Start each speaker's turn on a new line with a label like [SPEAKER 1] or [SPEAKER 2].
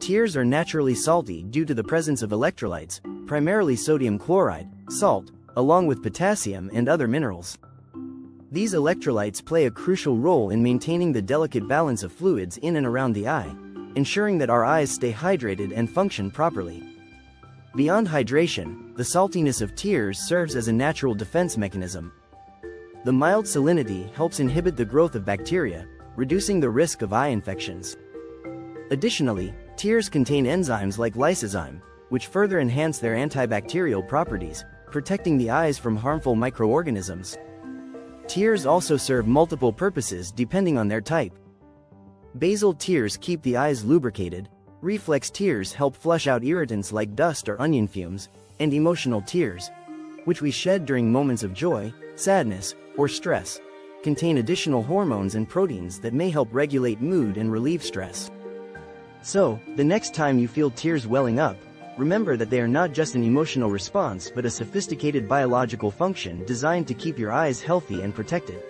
[SPEAKER 1] Tears are naturally salty due to the presence of electrolytes, primarily sodium chloride, salt, along with potassium and other minerals. These electrolytes play a crucial role in maintaining the delicate balance of fluids in and around the eye, ensuring that our eyes stay hydrated and function properly. Beyond hydration, the saltiness of tears serves as a natural defense mechanism. The mild salinity helps inhibit the growth of bacteria, reducing the risk of eye infections. Additionally, tears contain enzymes like lysozyme, which further enhance their antibacterial properties, protecting the eyes from harmful microorganisms. Tears also serve multiple purposes depending on their type. Basal tears keep the eyes lubricated, reflex tears help flush out irritants like dust or onion fumes, and emotional tears, which we shed during moments of joy, sadness, or stress, contain additional hormones and proteins that may help regulate mood and relieve stress. So, the next time you feel tears welling up, remember that they are not just an emotional response but a sophisticated biological function designed to keep your eyes healthy and protected.